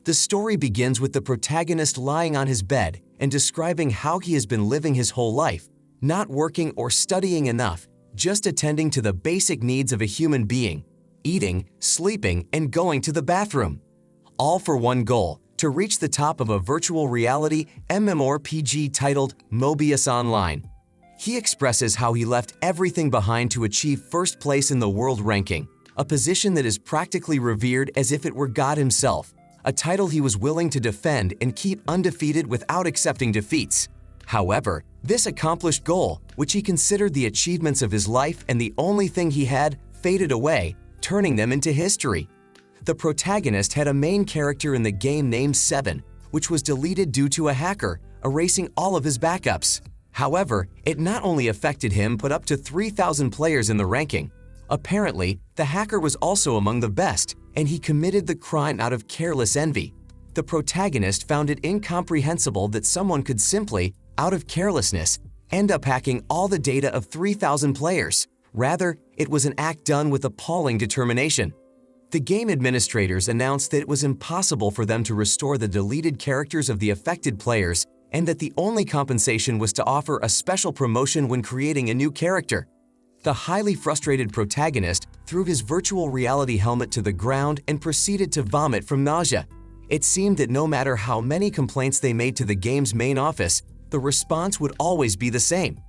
The story begins with the protagonist lying on his bed and describing how he has been living his whole life, not working or studying enough, just attending to the basic needs of a human being, eating, sleeping, and going to the bathroom. All for one goal, to reach the top of a virtual reality MMORPG titled Mobius Online. He expresses how he left everything behind to achieve first place in the world ranking, a position that is practically revered as if it were God himself, a title he was willing to defend and keep undefeated without accepting defeats. However, this accomplished goal, which he considered the achievements of his life and the only thing he had, faded away, turning them into history. The protagonist had a main character in the game named Seven, which was deleted due to a hacker, erasing all of his backups. However, it not only affected him but up to 3,000 players in the ranking. Apparently, the hacker was also among the best, and he committed the crime out of careless envy. The protagonist found it incomprehensible that someone could simply, out of carelessness, end up hacking all the data of 3,000 players. Rather, it was an act done with appalling determination. The game administrators announced that it was impossible for them to restore the deleted characters of the affected players and that the only compensation was to offer a special promotion when creating a new character. The highly frustrated protagonist threw his virtual reality helmet to the ground and proceeded to vomit from nausea. It seemed that no matter how many complaints they made to the game's main office, the response would always be the same.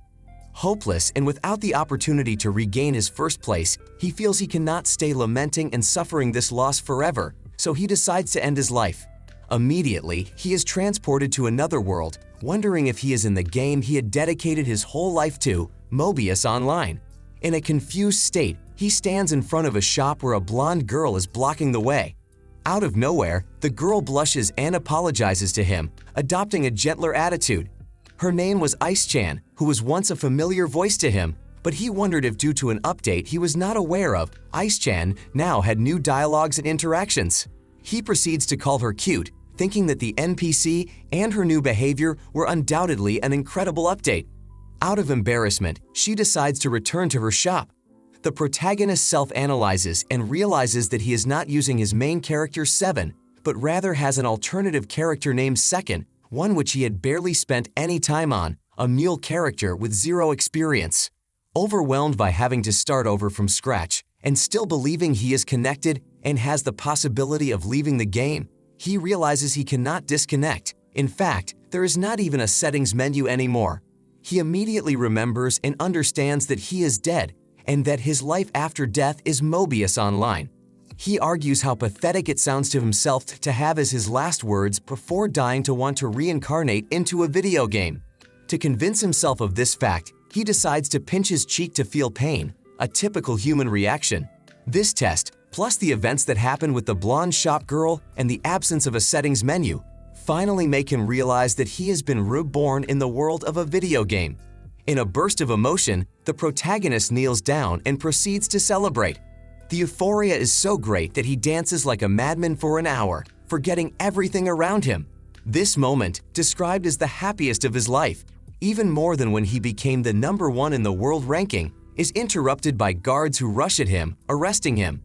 Hopeless and without the opportunity to regain his first place, he feels he cannot stay lamenting and suffering this loss forever, so he decides to end his life. Immediately, he is transported to another world, wondering if he is in the game he had dedicated his whole life to, Mobius Online. In a confused state, he stands in front of a shop where a blonde girl is blocking the way. Out of nowhere, the girl blushes and apologizes to him, adopting a gentler attitude. Her name was Ice-chan, who was once a familiar voice to him, but he wondered if due to an update he was not aware of, Ice-chan now had new dialogues and interactions. He proceeds to call her cute, thinking that the NPC and her new behavior were undoubtedly an incredible update. Out of embarrassment, she decides to return to her shop. The protagonist self-analyzes and realizes that he is not using his main character Seven, but rather has an alternative character named Second, one which he had barely spent any time on, a mule character with zero experience. Overwhelmed by having to start over from scratch, and still believing he is connected and has the possibility of leaving the game, he realizes he cannot disconnect. In fact, there is not even a settings menu anymore. He immediately remembers and understands that he is dead, and that his life after death is Mobius Online. He argues how pathetic it sounds to himself to have as his last words before dying to want to reincarnate into a video game. To convince himself of this fact, he decides to pinch his cheek to feel pain, a typical human reaction. This test, plus the events that happen with the blonde shop girl and the absence of a settings menu, finally make him realize that he has been reborn in the world of a video game. In a burst of emotion, the protagonist kneels down and proceeds to celebrate. The euphoria is so great that he dances like a madman for an hour, forgetting everything around him. This moment, described as the happiest of his life, even more than when he became the #1 in the world ranking, is interrupted by guards who rush at him, arresting him.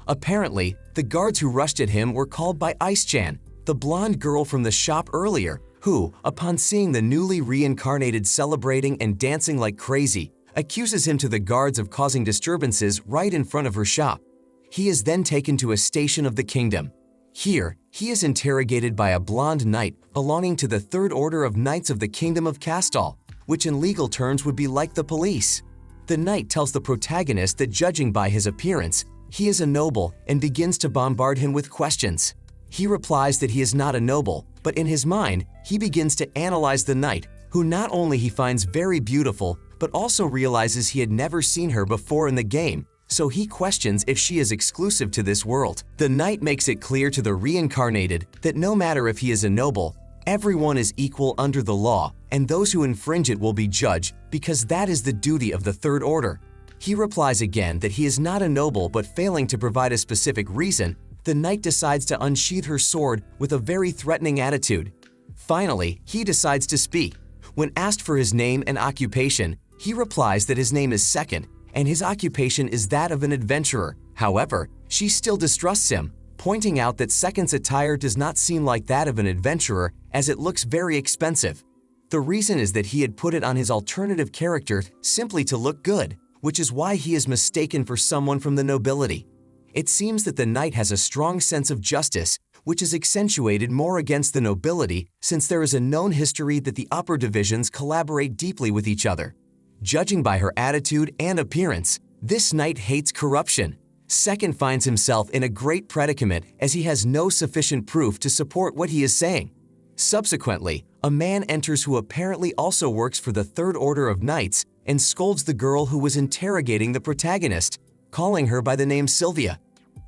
Apparently, the guards who rushed at him were called by Ice-chan, the blonde girl from the shop earlier, who, upon seeing the newly reincarnated celebrating and dancing like crazy, accuses him to the guards of causing disturbances right in front of her shop. He is then taken to a station of the kingdom. Here, he is interrogated by a blonde knight belonging to the Third Order of Knights of the Kingdom of Castal, which in legal terms would be like the police. The knight tells the protagonist that judging by his appearance, he is a noble and begins to bombard him with questions. He replies that he is not a noble, but in his mind, he begins to analyze the knight, who not only he finds very beautiful, but also realizes he had never seen her before in the game, so he questions if she is exclusive to this world. The knight makes it clear to the reincarnated that no matter if he is a noble, everyone is equal under the law, and those who infringe it will be judged, because that is the duty of the Third Order. He replies again that he is not a noble, but failing to provide a specific reason, the knight decides to unsheath her sword with a very threatening attitude. Finally, he decides to speak. When asked for his name and occupation, he replies that his name is Second, and his occupation is that of an adventurer. However, she still distrusts him, pointing out that Second's attire does not seem like that of an adventurer as it looks very expensive. The reason is that he had put it on his alternative character simply to look good, which is why he is mistaken for someone from the nobility. It seems that the knight has a strong sense of justice, which is accentuated more against the nobility since there is a known history that the upper divisions collaborate deeply with each other. Judging by her attitude and appearance, this knight hates corruption. Second finds himself in a great predicament as he has no sufficient proof to support what he is saying. Subsequently, a man enters who apparently also works for the Third Order of Knights and scolds the girl who was interrogating the protagonist, calling her by the name Sylvia.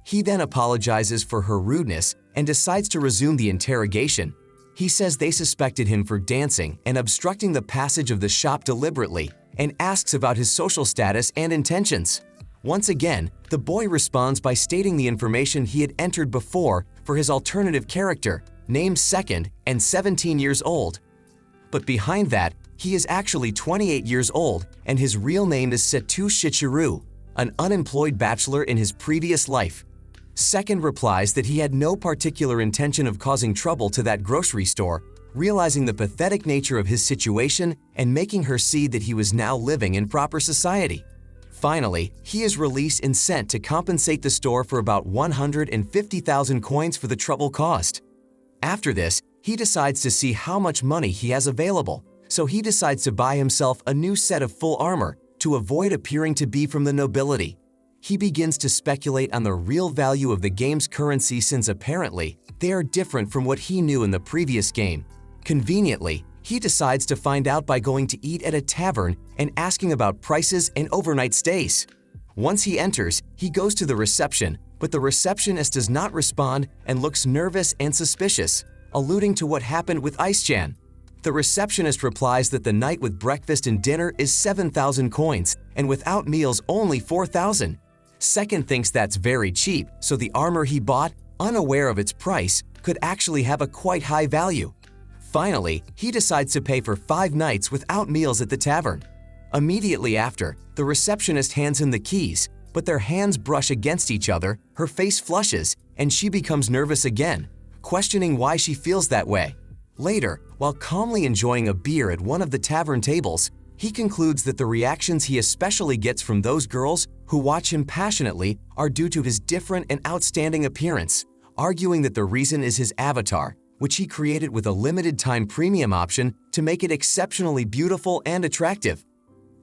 He then apologizes for her rudeness and decides to resume the interrogation. He says they suspected him for dancing and obstructing the passage of the shop deliberately and asks about his social status and intentions. Once again, the boy responds by stating the information he had entered before for his alternative character, named Second and 17 years old. But behind that, he is actually 28 years old and his real name is Setu Shichiru, an unemployed bachelor in his previous life. Second replies that he had no particular intention of causing trouble to that grocery store, realizing the pathetic nature of his situation and making her see that he was now living in proper society. Finally, he is released and sent to compensate the store for about 150,000 coins for the trouble caused. After this, he decides to see how much money he has available, so he decides to buy himself a new set of full armor to avoid appearing to be from the nobility. He begins to speculate on the real value of the game's currency since apparently they are different from what he knew in the previous game. Conveniently, he decides to find out by going to eat at a tavern and asking about prices and overnight stays. Once he enters, he goes to the reception, but the receptionist does not respond and looks nervous and suspicious, alluding to what happened with Ice-chan. The receptionist replies that the night with breakfast and dinner is 7,000 coins and without meals only 4,000. Second thinks that's very cheap, so the armor he bought, unaware of its price, could actually have a quite high value. Finally, he decides to pay for 5 nights without meals at the tavern. Immediately after, the receptionist hands him the keys, but their hands brush against each other, her face flushes, and she becomes nervous again, questioning why she feels that way. Later, while calmly enjoying a beer at one of the tavern tables, he concludes that the reactions he especially gets from those girls who watch him passionately are due to his different and outstanding appearance, arguing that the reason is his avatar, which he created with a limited-time premium option to make it exceptionally beautiful and attractive.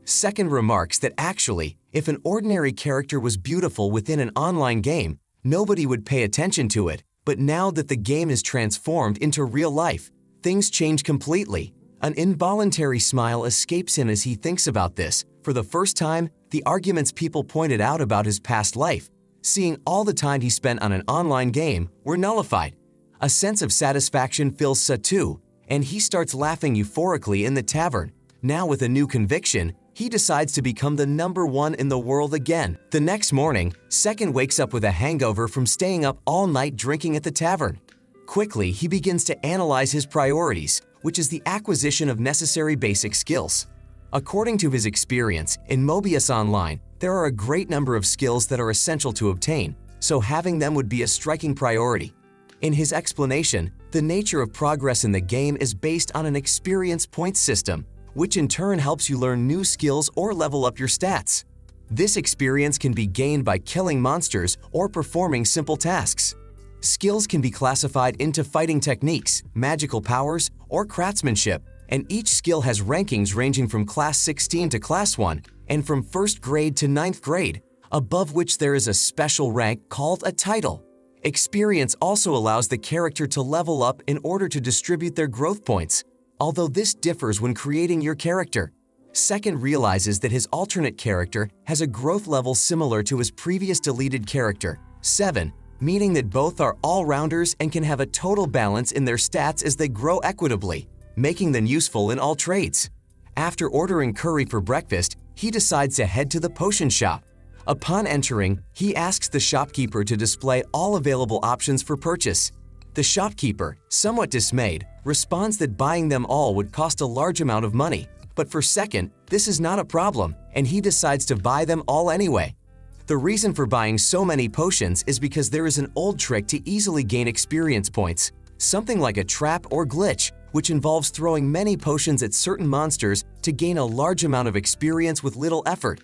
Second remarks that actually, if an ordinary character was beautiful within an online game, nobody would pay attention to it, but now that the game is transformed into real life, things change completely. An involuntary smile escapes him as he thinks about this. For the first time, the arguments people pointed out about his past life, seeing all the time he spent on an online game, were nullified. A sense of satisfaction fills Setu, and he starts laughing euphorically in the tavern. Now with a new conviction, he decides to become the #1 in the world again. The next morning, Second wakes up with a hangover from staying up all night drinking at the tavern. Quickly, he begins to analyze his priorities, which is the acquisition of necessary basic skills. According to his experience, in Mobius Online, there are a great number of skills that are essential to obtain, so having them would be a striking priority. In his explanation, the nature of progress in the game is based on an experience points system, which in turn helps you learn new skills or level up your stats. This experience can be gained by killing monsters or performing simple tasks. Skills can be classified into fighting techniques, magical powers, or craftsmanship, and each skill has rankings ranging from Class 16 to Class 1 and from 1st grade to 9th grade, above which there is a special rank called a title. Experience also allows the character to level up in order to distribute their growth points, although this differs when creating your character. Second realizes that his alternate character has a growth level similar to his previous deleted character, 7, meaning that both are all-rounders and can have a total balance in their stats as they grow equitably, making them useful in all trades. After ordering curry for breakfast, he decides to head to the potion shop. Upon entering, he asks the shopkeeper to display all available options for purchase. The shopkeeper, somewhat dismayed, responds that buying them all would cost a large amount of money, but for Second, this is not a problem, and he decides to buy them all anyway. The reason for buying so many potions is because there is an old trick to easily gain experience points, something like a trap or glitch, which involves throwing many potions at certain monsters to gain a large amount of experience with little effort.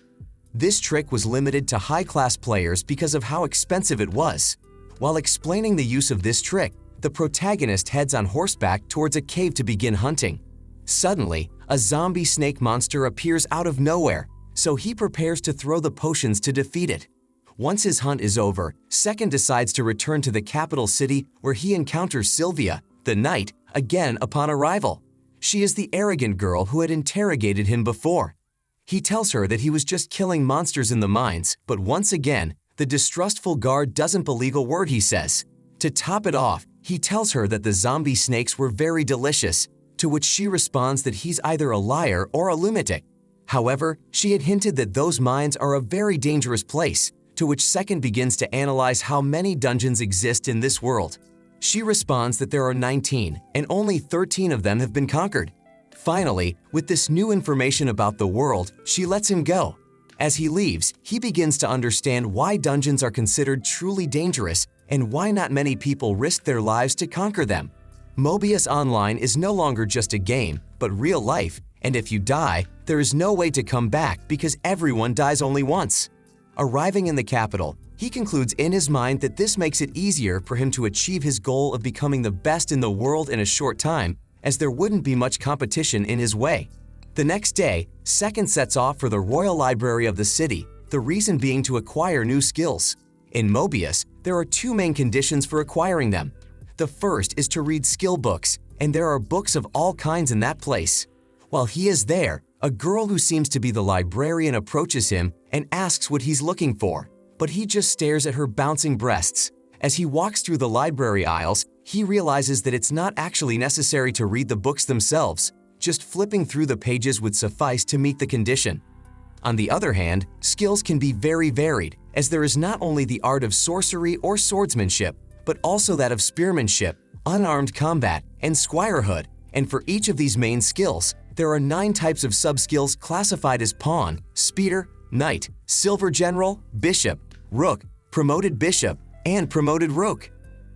This trick was limited to high-class players because of how expensive it was. While explaining the use of this trick, the protagonist heads on horseback towards a cave to begin hunting. Suddenly, a zombie snake monster appears out of nowhere, so he prepares to throw the potions to defeat it. Once his hunt is over, Second decides to return to the capital city where he encounters Sylvia, the knight, again upon arrival. She is the arrogant girl who had interrogated him before. He tells her that he was just killing monsters in the mines, but once again, the distrustful guard doesn't believe a word he says. To top it off, he tells her that the zombie snakes were very delicious, to which she responds that he's either a liar or a lunatic. However, she had hinted that those mines are a very dangerous place, to which Second begins to analyze how many dungeons exist in this world. She responds that there are 19, and only 13 of them have been conquered. Finally, with this new information about the world, she lets him go. As he leaves, he begins to understand why dungeons are considered truly dangerous and why not many people risk their lives to conquer them. Mobius Online is no longer just a game, but real life, and if you die, there is no way to come back because everyone dies only once. Arriving in the capital, he concludes in his mind that this makes it easier for him to achieve his goal of becoming the best in the world in a short time, as there wouldn't be much competition in his way. The next day, Second sets off for the Royal Library of the city, the reason being to acquire new skills. In Mobius, there are two main conditions for acquiring them. The first is to read skill books, and there are books of all kinds in that place. While he is there, a girl who seems to be the librarian approaches him and asks what he's looking for, but he just stares at her bouncing breasts. As he walks through the library aisles, he realizes that it's not actually necessary to read the books themselves, just flipping through the pages would suffice to meet the condition. On the other hand, skills can be very varied, as there is not only the art of sorcery or swordsmanship, but also that of spearmanship, unarmed combat, and squirehood, and for each of these main skills, there are 9 types of sub-skills classified as pawn, speeder, knight, silver general, bishop, rook, promoted bishop, and promoted rook.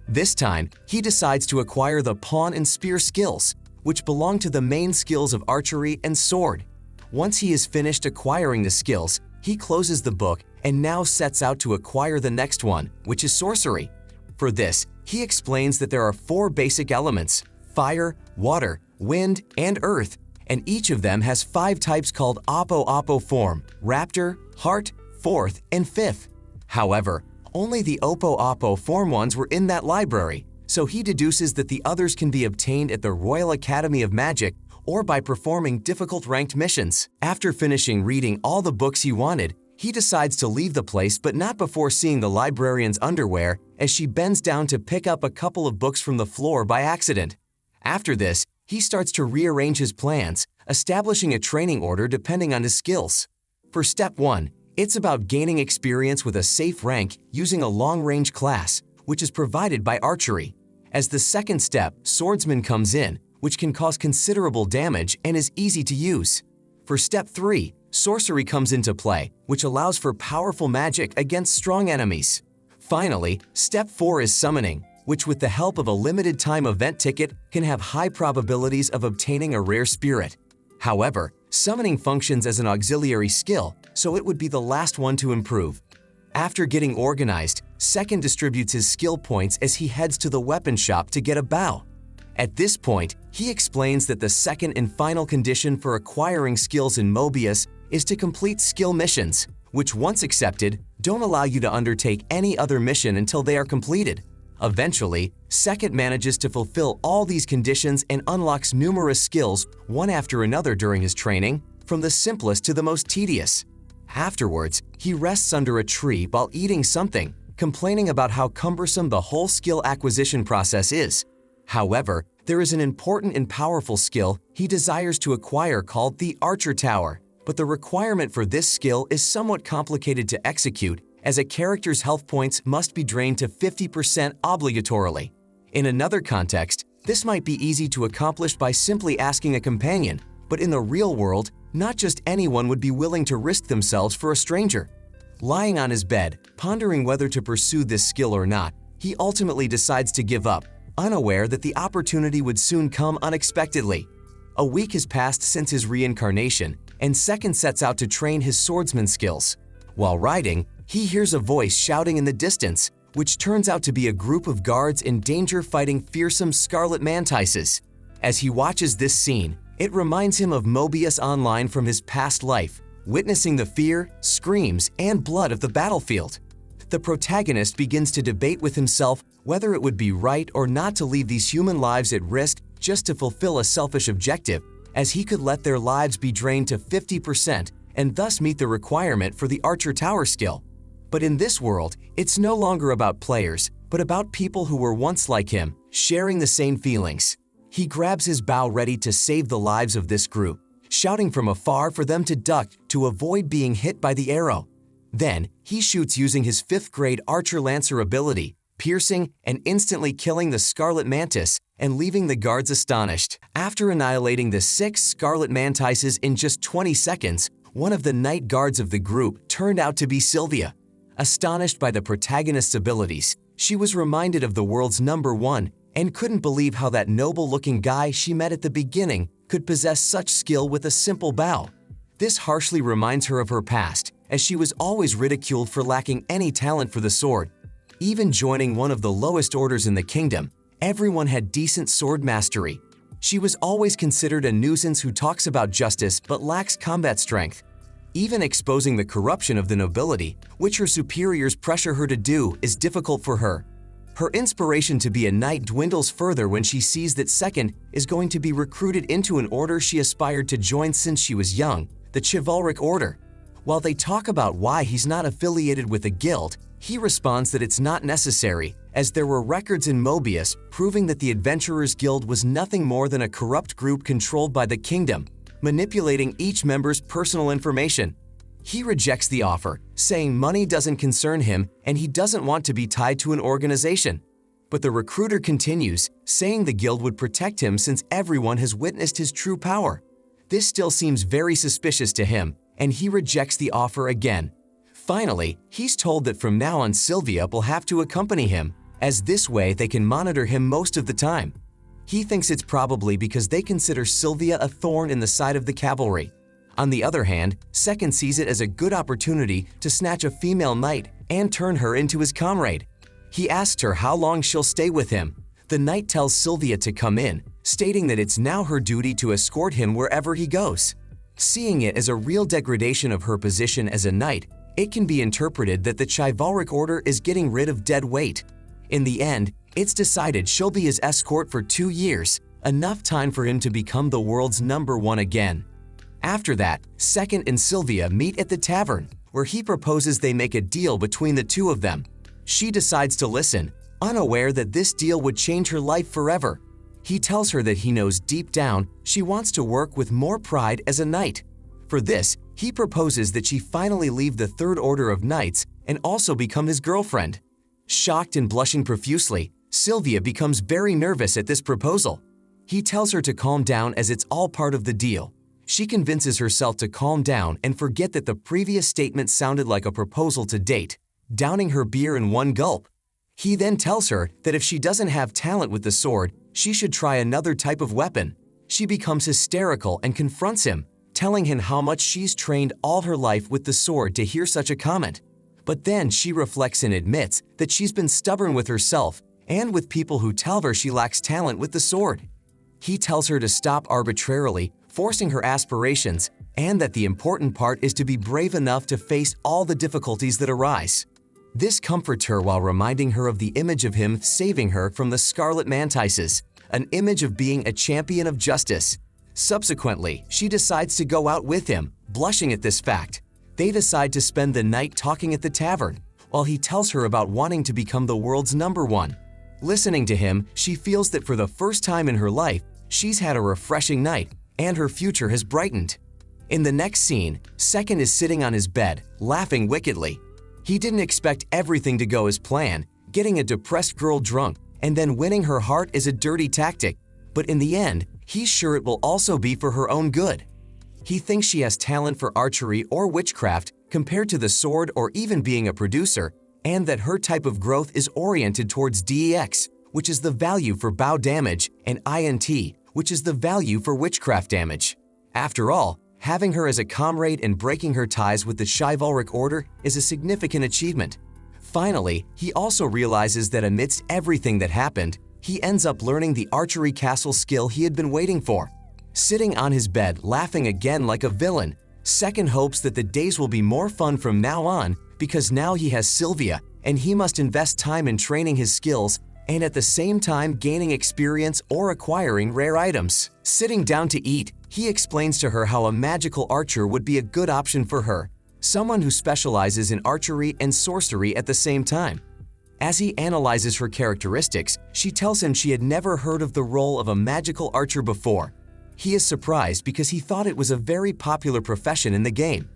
This time, he decides to acquire the pawn and spear skills, which belong to the main skills of archery and sword. Once he is finished acquiring the skills, he closes the book and now sets out to acquire the next one, which is sorcery. For this, he explains that there are 4 basic elements: fire, water, wind, and earth, and each of them has 5 types called Oppo form, Raptor, Heart, 4th, and 5th. However, only the Oppo form ones were in that library, so he deduces that the others can be obtained at the Royal Academy of Magic or by performing difficult ranked missions. After finishing reading all the books he wanted, he decides to leave the place, but not before seeing the librarian's underwear as she bends down to pick up a couple of books from the floor by accident. After this, he starts to rearrange his plans, establishing a training order depending on his skills. For step 1, it's about gaining experience with a safe rank using a long-range class, which is provided by archery. As the second step, swordsman comes in, which can cause considerable damage and is easy to use. For step 3, sorcery comes into play, which allows for powerful magic against strong enemies. Finally, step 4 is summoning, which with the help of a limited time event ticket can have high probabilities of obtaining a rare spirit. However, summoning functions as an auxiliary skill, so it would be the last one to improve. After getting organized, Second distributes his skill points as he heads to the weapon shop to get a bow. At this point, he explains that the second and final condition for acquiring skills in Mobius is to complete skill missions, which once accepted, don't allow you to undertake any other mission until they are completed. Eventually, Second manages to fulfill all these conditions and unlocks numerous skills one after another during his training, from the simplest to the most tedious. Afterwards, he rests under a tree while eating something, complaining about how cumbersome the whole skill acquisition process is. However, there is an important and powerful skill he desires to acquire called the Archer Tower, but the requirement for this skill is somewhat complicated to execute, as a character's health points must be drained to 50% obligatorily. In another context, this might be easy to accomplish by simply asking a companion, but in the real world, not just anyone would be willing to risk themselves for a stranger. Lying on his bed, pondering whether to pursue this skill or not, he ultimately decides to give up, unaware that the opportunity would soon come unexpectedly. A week has passed since his reincarnation, and Second sets out to train his swordsman skills. While riding, he hears a voice shouting in the distance, which turns out to be a group of guards in danger fighting fearsome scarlet mantises. As he watches this scene, it reminds him of Mobius Online from his past life, witnessing the fear, screams, and blood of the battlefield. The protagonist begins to debate with himself whether it would be right or not to leave these human lives at risk just to fulfill a selfish objective, as he could let their lives be drained to 50% and thus meet the requirement for the Archer Tower skill. But in this world, it's no longer about players, but about people who were once like him, sharing the same feelings. He grabs his bow ready to save the lives of this group, shouting from afar for them to duck to avoid being hit by the arrow. Then, he shoots using his 5th grade Archer Lancer ability, piercing and instantly killing the Scarlet Mantis and leaving the guards astonished. After annihilating the 6 Scarlet Mantises in just 20 seconds, one of the night guards of the group turned out to be Sylvia. Astonished by the protagonist's abilities, she was reminded of the world's #1 and couldn't believe how that noble-looking guy she met at the beginning could possess such skill with a simple bow. This harshly reminds her of her past, as she was always ridiculed for lacking any talent for the sword. Even joining one of the lowest orders in the kingdom, everyone had decent sword mastery. She was always considered a nuisance who talks about justice but lacks combat strength. Even exposing the corruption of the nobility, which her superiors pressure her to do, is difficult for her. Her inspiration to be a knight dwindles further when she sees that Second is going to be recruited into an order she aspired to join since she was young, the Chivalric Order. While they talk about why he's not affiliated with a guild, he responds that it's not necessary, as there were records in Mobius proving that the Adventurers Guild was nothing more than a corrupt group controlled by the kingdom, manipulating each member's personal information. He rejects the offer, saying money doesn't concern him and he doesn't want to be tied to an organization. But the recruiter continues, saying the guild would protect him since everyone has witnessed his true power. This still seems very suspicious to him, and he rejects the offer again. Finally, he's told that from now on Sylvia will have to accompany him, as this way they can monitor him most of the time. He thinks it's probably because they consider Sylvia a thorn in the side of the cavalry. On the other hand, Second sees it as a good opportunity to snatch a female knight and turn her into his comrade. He asks her how long she'll stay with him. The knight tells Sylvia to come in, stating that it's now her duty to escort him wherever he goes. Seeing it as a real degradation of her position as a knight, it can be interpreted that the Chivalric Order is getting rid of dead weight. In the end, it's decided she'll be his escort for 2 years, enough time for him to become the world's #1 again. After that, Second and Sylvia meet at the tavern, where he proposes they make a deal between the two of them. She decides to listen, unaware that this deal would change her life forever. He tells her that he knows deep down she wants to work with more pride as a knight. For this, he proposes that she finally leave the Third Order of Knights and also become his girlfriend. Shocked and blushing profusely, Sylvia becomes very nervous at this proposal. He tells her to calm down as it's all part of the deal. She convinces herself to calm down and forget that the previous statement sounded like a proposal to date, downing her beer in one gulp. He then tells her that if she doesn't have talent with the sword, she should try another type of weapon. She becomes hysterical and confronts him, telling him how much she's trained all her life with the sword to hear such a comment. But then she reflects and admits that she's been stubborn with herself and with people who tell her she lacks talent with the sword. He tells her to stop arbitrarily forcing her aspirations, and that the important part is to be brave enough to face all the difficulties that arise. This comforts her while reminding her of the image of him saving her from the Scarlet Mantises, an image of being a champion of justice. Subsequently, she decides to go out with him, blushing at this fact. They decide to spend the night talking at the tavern, while he tells her about wanting to become the world's #1. Listening to him, she feels that for the first time in her life, she's had a refreshing night, and her future has brightened. In the next scene, Second is sitting on his bed, laughing wickedly. He didn't expect everything to go as planned. Getting a depressed girl drunk and then winning her heart is a dirty tactic, but in the end, he's sure it will also be for her own good. He thinks she has talent for archery or witchcraft compared to the sword or even being a producer, and that her type of growth is oriented towards DEX, which is the value for bow damage, and INT, which is the value for witchcraft damage. After all, having her as a comrade and breaking her ties with the chivalric order is a significant achievement. Finally, he also realizes that amidst everything that happened, he ends up learning the archery castle skill he had been waiting for. Sitting on his bed, laughing again like a villain, Second hopes that the days will be more fun from now on because now he has Sylvia and he must invest time in training his skills and at the same time gaining experience or acquiring rare items. Sitting down to eat, he explains to her how a magical archer would be a good option for her, someone who specializes in archery and sorcery at the same time. As he analyzes her characteristics, she tells him she had never heard of the role of a magical archer before. He is surprised because he thought it was a very popular profession in the game.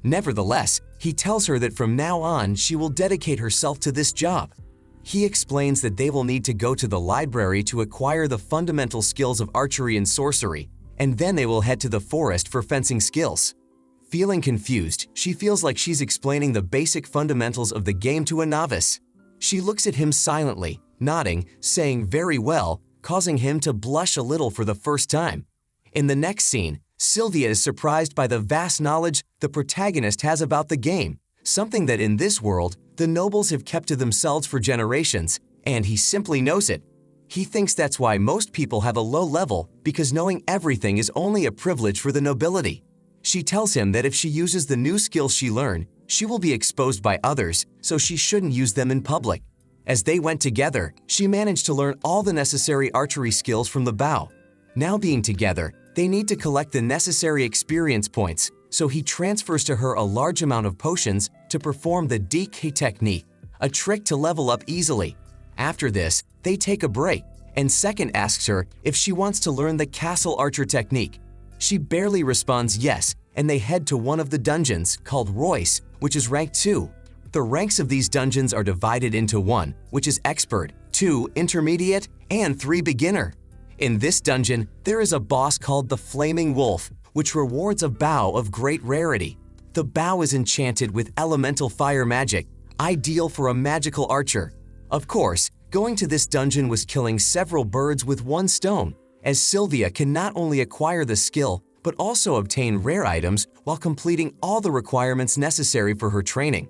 Nevertheless, he tells her that from now on she will dedicate herself to this job. He explains that they will need to go to the library to acquire the fundamental skills of archery and sorcery, and then they will head to the forest for fencing skills. Feeling confused, she feels like she's explaining the basic fundamentals of the game to a novice. She looks at him silently, nodding, saying very well, causing him to blush a little for the first time. In the next scene, Sylvia is surprised by the vast knowledge the protagonist has about the game, something that in this world, the nobles have kept to themselves for generations, and he simply knows it. He thinks that's why most people have a low level, because knowing everything is only a privilege for the nobility. She tells him that if she uses the new skills she learned, she will be exposed by others, so she shouldn't use them in public. As they went together, she managed to learn all the necessary archery skills from the bow. Now being together, they need to collect the necessary experience points, so he transfers to her a large amount of potions to perform the DK technique, a trick to level up easily. After this, they take a break, and Second asks her if she wants to learn the castle archer technique. She barely responds yes, and they head to one of the dungeons, called Royce, which is rank 2. The ranks of these dungeons are divided into 1, which is expert, 2, intermediate, and 3, beginner. In this dungeon, there is a boss called the Flaming Wolf, which rewards a bow of great rarity. The bow is enchanted with elemental fire magic, ideal for a magical archer. Of course, going to this dungeon was killing several birds with one stone, as Sylvia can not only acquire the skill, but also obtain rare items while completing all the requirements necessary for her training.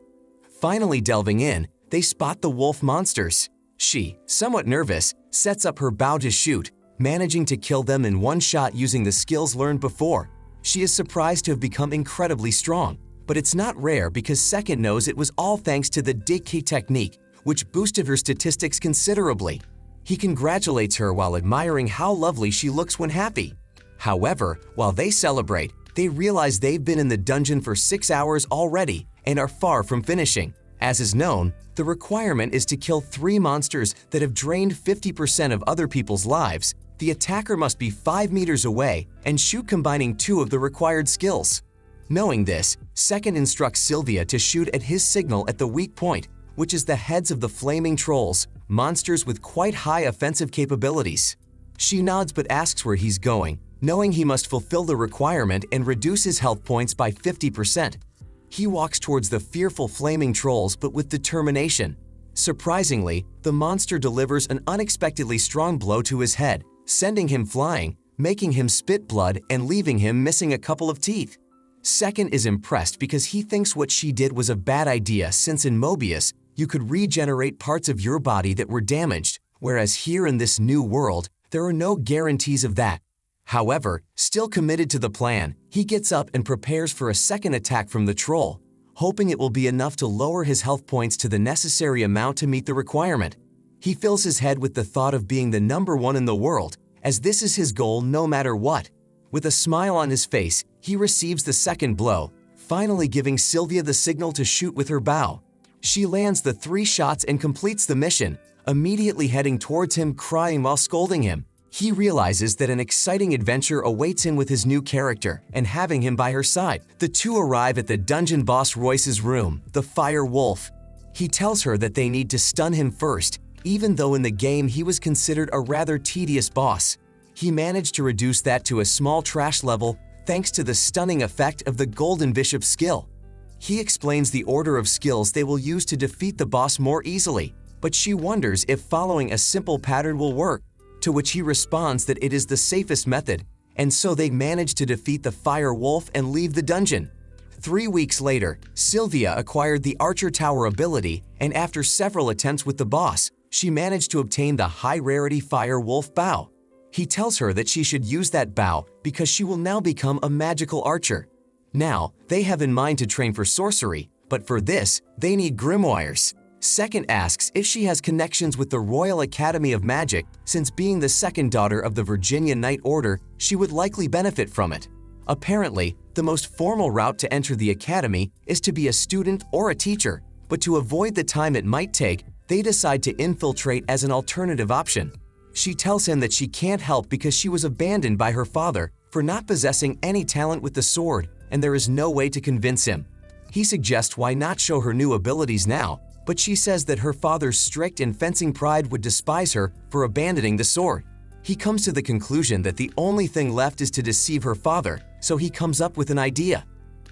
Finally delving in, they spot the wolf monsters. She, somewhat nervous, sets up her bow to shoot, managing to kill them in one shot using the skills learned before. She is surprised to have become incredibly strong, but it's not rare because Second knows it was all thanks to the DK technique, which boosted her statistics considerably. He congratulates her while admiring how lovely she looks when happy. However, while they celebrate, they realize they've been in the dungeon for 6 hours already and are far from finishing. As is known, the requirement is to kill 3 monsters that have drained 50% of other people's lives. The attacker must be 5 meters away and shoot combining 2 of the required skills. Knowing this, Second instructs Sylvia to shoot at his signal at the weak point, which is the heads of the flaming trolls, monsters with quite high offensive capabilities. She nods but asks where he's going, knowing he must fulfill the requirement and reduce his health points by 50%. He walks towards the fearful flaming trolls but with determination. Surprisingly, the monster delivers an unexpectedly strong blow to his head, sending him flying, making him spit blood and leaving him missing a couple of teeth. Second is impressed because he thinks what she did was a bad idea since in Mobius, you could regenerate parts of your body that were damaged, whereas here in this new world, there are no guarantees of that. However, still committed to the plan, he gets up and prepares for a second attack from the troll, hoping it will be enough to lower his health points to the necessary amount to meet the requirement. He fills his head with the thought of being the number 1 in the world, as this is his goal no matter what. With a smile on his face, he receives the second blow, finally giving Sylvia the signal to shoot with her bow. She lands the 3 shots and completes the mission, immediately heading towards him crying while scolding him. He realizes that an exciting adventure awaits him with his new character and having him by her side. The two arrive at the dungeon boss Royce's room, the Fire Wolf. He tells her that they need to stun him first, even though in the game he was considered a rather tedious boss. He managed to reduce that to a small trash level thanks to the stunning effect of the Golden Bishop skill. He explains the order of skills they will use to defeat the boss more easily, but she wonders if following a simple pattern will work, to which he responds that it is the safest method, and so they manage to defeat the Fire Wolf and leave the dungeon. 3 weeks later, Sylvia acquired the Archer Tower ability, and after several attempts with the boss, she managed to obtain the high-rarity Fire Wolf bow. He tells her that she should use that bow because she will now become a magical archer. Now, they have in mind to train for sorcery, but for this, they need grimoires. Second asks if she has connections with the Royal Academy of Magic, since being the second daughter of the Virginia Knight Order, she would likely benefit from it. Apparently, the most formal route to enter the academy is to be a student or a teacher, but to avoid the time it might take, they decide to infiltrate as an alternative option. She tells him that she can't help because she was abandoned by her father for not possessing any talent with the sword, and there is no way to convince him. He suggests why not show her new abilities now, but she says that her father's strict and fencing pride would despise her for abandoning the sword. He comes to the conclusion that the only thing left is to deceive her father, so he comes up with an idea.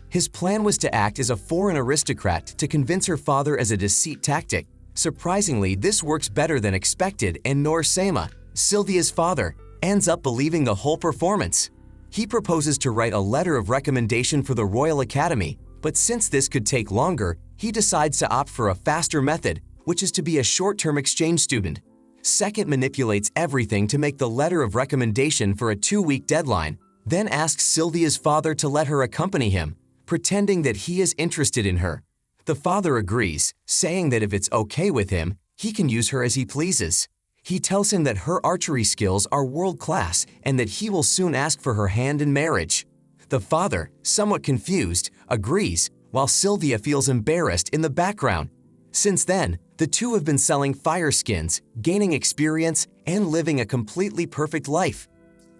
His plan was to act as a foreign aristocrat to convince her father as a deceit tactic. Surprisingly, this works better than expected, and Norsema, Sylvia's father, ends up believing the whole performance. He proposes to write a letter of recommendation for the Royal Academy, but since this could take longer, he decides to opt for a faster method, which is to be a short-term exchange student. Second manipulates everything to make the letter of recommendation for a 2-week deadline, then asks Sylvia's father to let her accompany him, pretending that he is interested in her. The father agrees, saying that if it's okay with him, he can use her as he pleases. He tells him that her archery skills are world-class and that he will soon ask for her hand in marriage. The father, somewhat confused, agrees, while Sylvia feels embarrassed in the background. Since then, the two have been selling fire skins, gaining experience, and living a completely perfect life.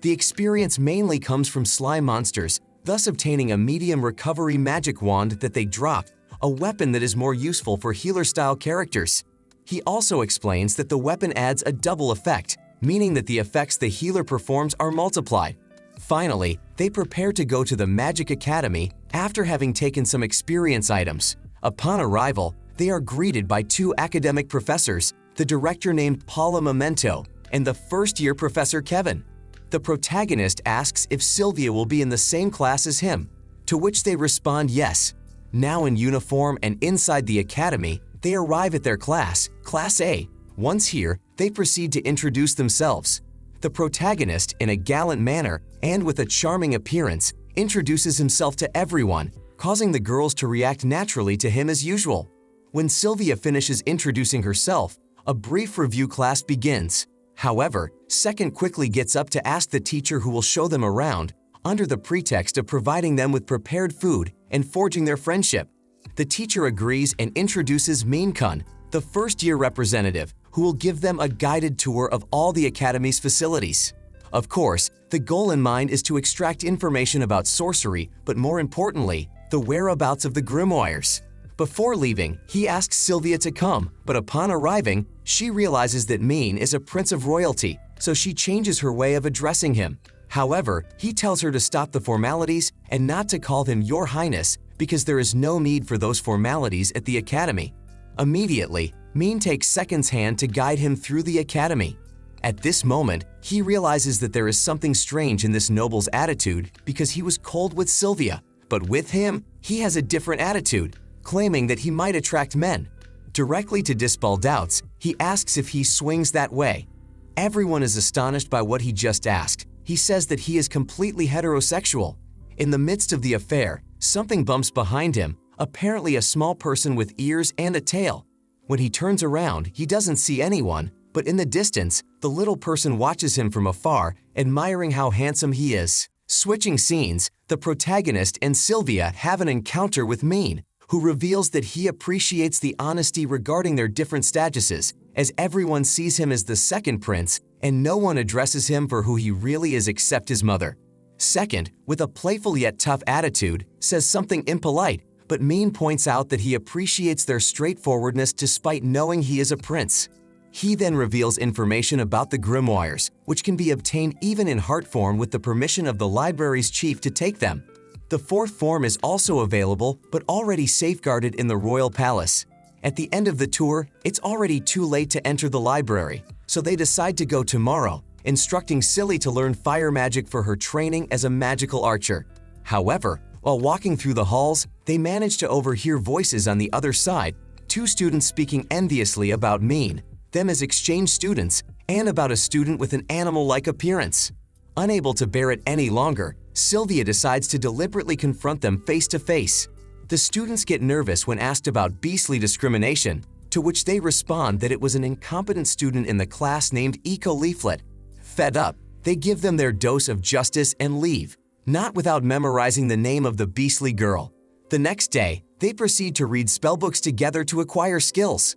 The experience mainly comes from slime monsters, thus obtaining a medium recovery magic wand that they drop, a weapon that is more useful for healer-style characters. He also explains that the weapon adds a double effect, meaning that the effects the healer performs are multiplied. Finally, they prepare to go to the Magic Academy after having taken some experience items. Upon arrival, they are greeted by 2 academic professors, the director named Paula Memento and the first-year Professor Kevin. The protagonist asks if Sylvia will be in the same class as him, to which they respond yes. Now in uniform and inside the academy, they arrive at their class, Class A. Once here, they proceed to introduce themselves. The protagonist, in a gallant manner and with a charming appearance, introduces himself to everyone, causing the girls to react naturally to him as usual. When Sylvia finishes introducing herself, a brief review class begins. However, Second quickly gets up to ask the teacher who will show them around, under the pretext of providing them with prepared food and forging their friendship. The teacher agrees and introduces Mean-kun, the first-year representative, who will give them a guided tour of all the academy's facilities. Of course, the goal in mind is to extract information about sorcery, but more importantly, the whereabouts of the grimoires. Before leaving, he asks Sylvia to come, but upon arriving, she realizes that Mean is a prince of royalty, so she changes her way of addressing him. However, he tells her to stop the formalities and not to call him Your Highness because there is no need for those formalities at the academy. Immediately, Mean takes Second's hand to guide him through the academy. At this moment, he realizes that there is something strange in this noble's attitude because he was cold with Sylvia, but with him, he has a different attitude, claiming that he might attract men. Directly to dispel doubts, he asks if he swings that way. Everyone is astonished by what he just asked. He says that he is completely heterosexual. In the midst of the affair, something bumps behind him, apparently a small person with ears and a tail. When he turns around, he doesn't see anyone, but in the distance, the little person watches him from afar, admiring how handsome he is. Switching scenes, the protagonist and Sylvia have an encounter with Mean, who reveals that he appreciates the honesty regarding their different statuses, as everyone sees him as the second prince, and no one addresses him for who he really is except his mother. Second, with a playful yet tough attitude, says something impolite, but Mean points out that he appreciates their straightforwardness despite knowing he is a prince. He then reveals information about the grimoires, which can be obtained even in heart form with the permission of the library's chief to take them. The fourth form is also available, but already safeguarded in the royal palace. At the end of the tour, it's already too late to enter the library, so they decide to go tomorrow, instructing Silly to learn fire magic for her training as a magical archer. However, while walking through the halls, they manage to overhear voices on the other side, two students speaking enviously about Mean, them as exchange students, and about a student with an animal-like appearance. Unable to bear it any longer, Sylvia decides to deliberately confront them face to face. The students get nervous when asked about beastly discrimination, to which they respond that it was an incompetent student in the class named Eco Leaflet. Fed up, they give them their dose of justice and leave, not without memorizing the name of the beastly girl. The next day, they proceed to read spellbooks together to acquire skills.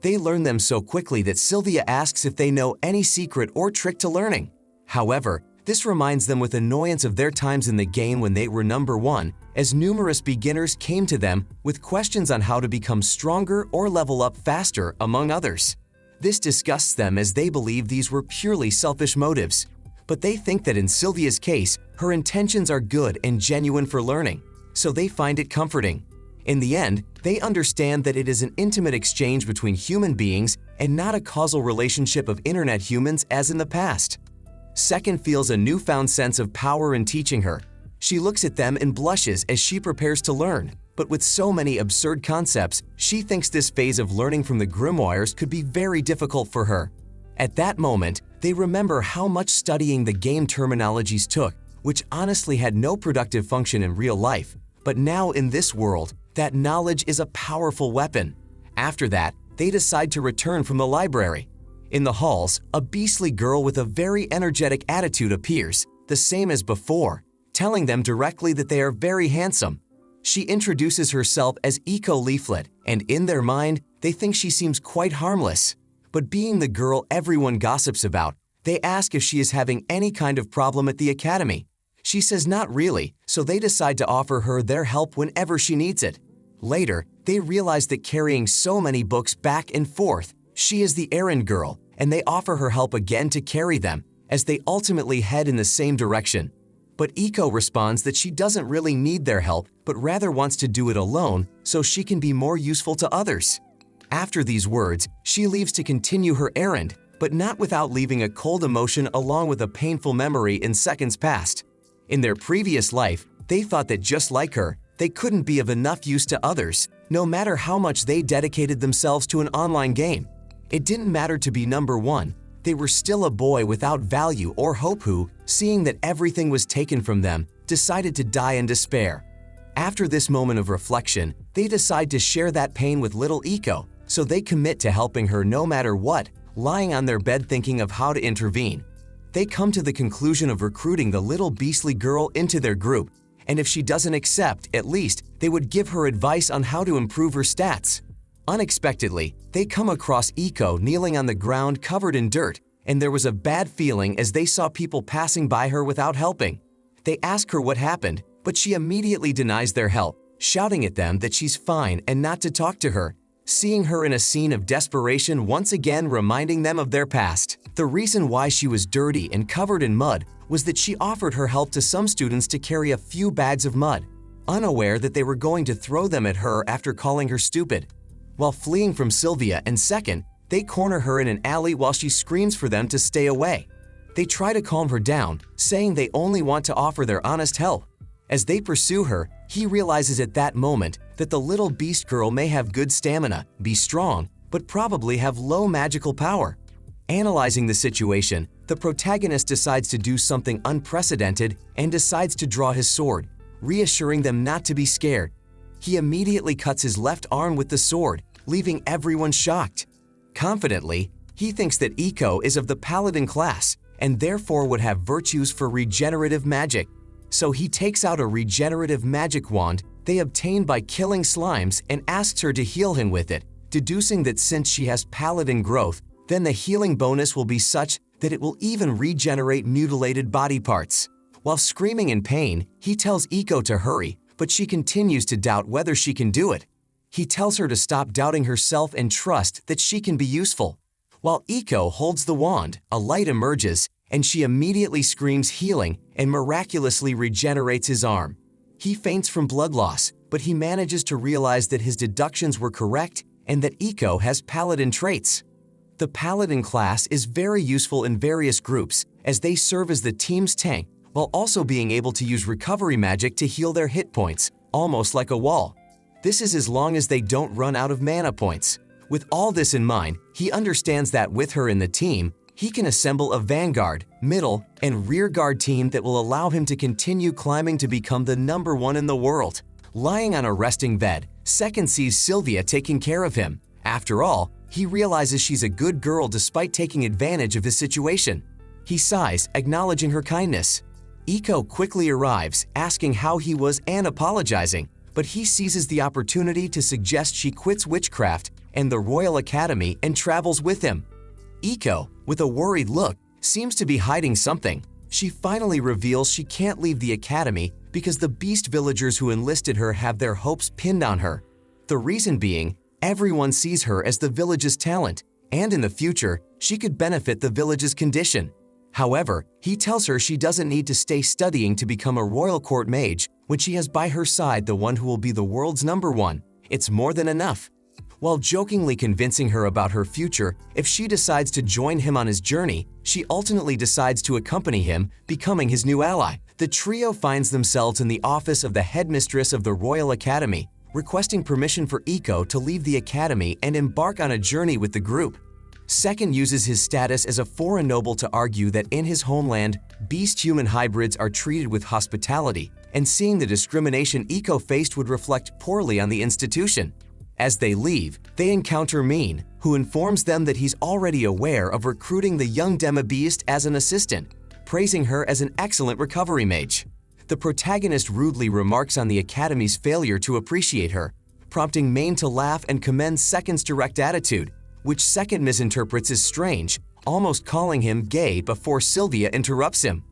They learn them so quickly that Sylvia asks if they know any secret or trick to learning. However, this reminds them with annoyance of their times in the game when they were number one, as numerous beginners came to them with questions on how to become stronger or level up faster, among others. This disgusts them as they believe these were purely selfish motives. But they think that in Sylvia's case, her intentions are good and genuine for learning, so they find it comforting. In the end, they understand that it is an intimate exchange between human beings and not a causal relationship of internet humans as in the past. Second feels a newfound sense of power in teaching her. She looks at them and blushes as she prepares to learn, but with so many absurd concepts, she thinks this phase of learning from the grimoires could be very difficult for her. At that moment, they remember how much studying the game terminologies took, which honestly had no productive function in real life, but now in this world, that knowledge is a powerful weapon. After that, they decide to return from the library. In the halls, a beastly girl with a very energetic attitude appears, the same as before, telling them directly that they are very handsome. She introduces herself as Eco Leaflet, and in their mind, they think she seems quite harmless. But being the girl everyone gossips about, they ask if she is having any kind of problem at the academy. She says not really, so they decide to offer her their help whenever she needs it. Later, they realize that carrying so many books back and forth, she is the errand girl, and they offer her help again to carry them, as they ultimately head in the same direction. But Eco responds that she doesn't really need their help, but rather wants to do it alone so she can be more useful to others. After these words, she leaves to continue her errand, but not without leaving a cold emotion along with a painful memory in seconds past. In their previous life, they thought that just like her, they couldn't be of enough use to others, no matter how much they dedicated themselves to an online game. It didn't matter to be number one. They were still a boy without value or hope who, seeing that everything was taken from them, decided to die in despair. After this moment of reflection, they decide to share that pain with little Eco, so they commit to helping her no matter what, lying on their bed thinking of how to intervene. They come to the conclusion of recruiting the little beastly girl into their group, and if she doesn't accept, at least, they would give her advice on how to improve her stats. Unexpectedly, they come across Eco kneeling on the ground covered in dirt, and there was a bad feeling as they saw people passing by her without helping. They ask her what happened, but she immediately denies their help, shouting at them that she's fine and not to talk to her, seeing her in a scene of desperation once again reminding them of their past. The reason why she was dirty and covered in mud was that she offered her help to some students to carry a few bags of mud, unaware that they were going to throw them at her after calling her stupid. While fleeing from Sylvia and Second, they corner her in an alley while she screams for them to stay away. They try to calm her down, saying they only want to offer their honest help. As they pursue her, he realizes at that moment that the little beast girl may have good stamina, be strong, but probably have low magical power. Analyzing the situation, the protagonist decides to do something unprecedented and decides to draw his sword, reassuring them not to be scared. He immediately cuts his left arm with the sword, leaving everyone shocked. Confidently, he thinks that Eco is of the paladin class and therefore would have virtues for regenerative magic. So he takes out a regenerative magic wand they obtained by killing slimes and asks her to heal him with it, deducing that since she has paladin growth, then the healing bonus will be such that it will even regenerate mutilated body parts. While screaming in pain, he tells Eco to hurry, but she continues to doubt whether she can do it. He tells her to stop doubting herself and trust that she can be useful. While Iko holds the wand, a light emerges, and she immediately screams healing and miraculously regenerates his arm. He faints from blood loss, but he manages to realize that his deductions were correct and that Iko has paladin traits. The paladin class is very useful in various groups as they serve as the team's tank while also being able to use recovery magic to heal their hit points, almost like a wall. This is as long as they don't run out of mana points. With all this in mind, he understands that with her in the team, he can assemble a vanguard, middle, and rear guard team that will allow him to continue climbing to become the #1 in the world. Lying on a resting bed, Second sees Sylvia taking care of him. After all, he realizes she's a good girl despite taking advantage of his situation. He sighs, acknowledging her kindness. Iko quickly arrives, asking how he was and apologizing, but he seizes the opportunity to suggest she quits witchcraft and the Royal Academy and travels with him. Iko, with a worried look, seems to be hiding something. She finally reveals she can't leave the academy because the beast villagers who enlisted her have their hopes pinned on her. The reason being, everyone sees her as the village's talent, and in the future, she could benefit the village's condition. However, he tells her she doesn't need to stay studying to become a royal court mage when she has by her side the one who will be the world's #1. It's more than enough. While jokingly convincing her about her future, if she decides to join him on his journey, she ultimately decides to accompany him, becoming his new ally. The trio finds themselves in the office of the headmistress of the Royal Academy, requesting permission for Iko to leave the academy and embark on a journey with the group. Second uses his status as a foreign noble to argue that in his homeland, beast-human hybrids are treated with hospitality, and seeing the discrimination Iko faced would reflect poorly on the institution. As they leave, they encounter Mean, who informs them that he's already aware of recruiting the young demi-beast as an assistant, praising her as an excellent recovery mage. The protagonist rudely remarks on the academy's failure to appreciate her, prompting Main to laugh and commend Second's direct attitude, which Second misinterprets as strange, almost calling him gay before Sylvia interrupts him.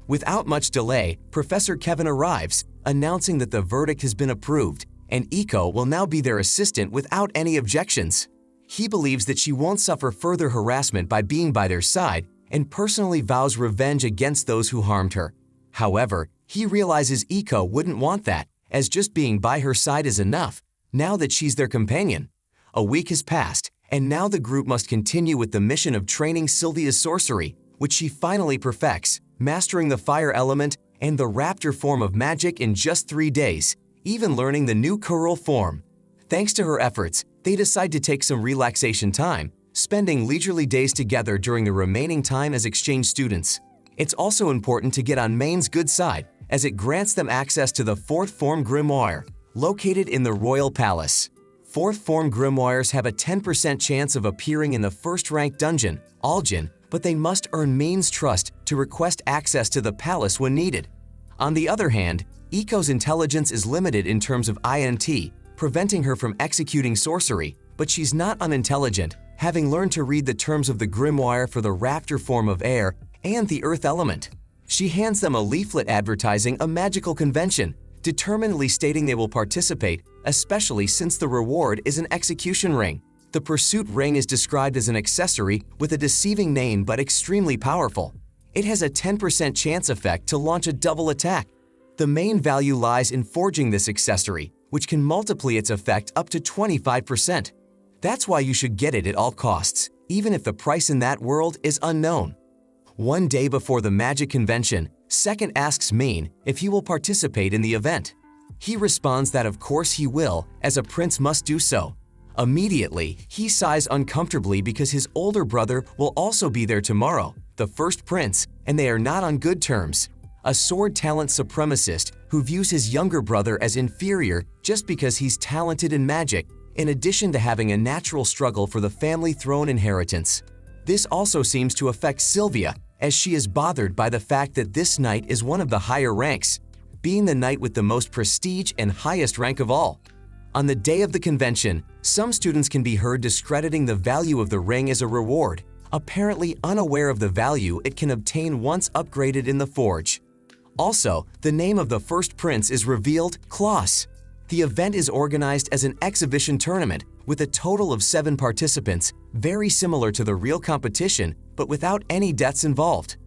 Without much delay, Professor Kevin arrives, announcing that the verdict has been approved, and Iko will now be their assistant without any objections. He believes that she won't suffer further harassment by being by their side and personally vows revenge against those who harmed her. However, he realizes Iko wouldn't want that, as just being by her side is enough, now that she's their companion. A week has passed, and now the group must continue with the mission of training Sylvia's sorcery, which she finally perfects, mastering the fire element and the raptor form of magic in just 3 days, even learning the new curl form. Thanks to her efforts, they decide to take some relaxation time, spending leisurely days together during the remaining time as exchange students. It's also important to get on Main's good side, as it grants them access to the 4th Form Grimoire, located in the Royal Palace. 4th Form Grimoires have a 10% chance of appearing in the first-ranked dungeon, Aljin, but they must earn Main's trust to request access to the palace when needed. On the other hand, Iko's intelligence is limited in terms of INT, preventing her from executing sorcery, but she's not unintelligent, having learned to read the terms of the grimoire for the raptor form of air and the earth element. She hands them a leaflet advertising a magical convention, determinedly stating they will participate, especially since the reward is an execution ring. The pursuit ring is described as an accessory with a deceiving name but extremely powerful. It has a 10% chance effect to launch a double attack. The main value lies in forging this accessory, which can multiply its effect up to 25%. That's why you should get it at all costs, even if the price in that world is unknown. One day before the magic convention, Second asks Main if he will participate in the event. He responds that of course he will, as a prince must do so. Immediately, he sighs uncomfortably because his older brother will also be there tomorrow, the first prince, and they are not on good terms. A sword talent supremacist who views his younger brother as inferior just because he's talented in magic, in addition to having a natural struggle for the family throne inheritance. This also seems to affect Sylvia, as she is bothered by the fact that this knight is one of the higher ranks, being the knight with the most prestige and highest rank of all. On the day of the convention, some students can be heard discrediting the value of the ring as a reward, apparently unaware of the value it can obtain once upgraded in the forge. Also, the name of the first prince is revealed, Klaus. The event is organized as an exhibition tournament, with a total of 7 participants, very similar to the real competition, but without any deaths involved.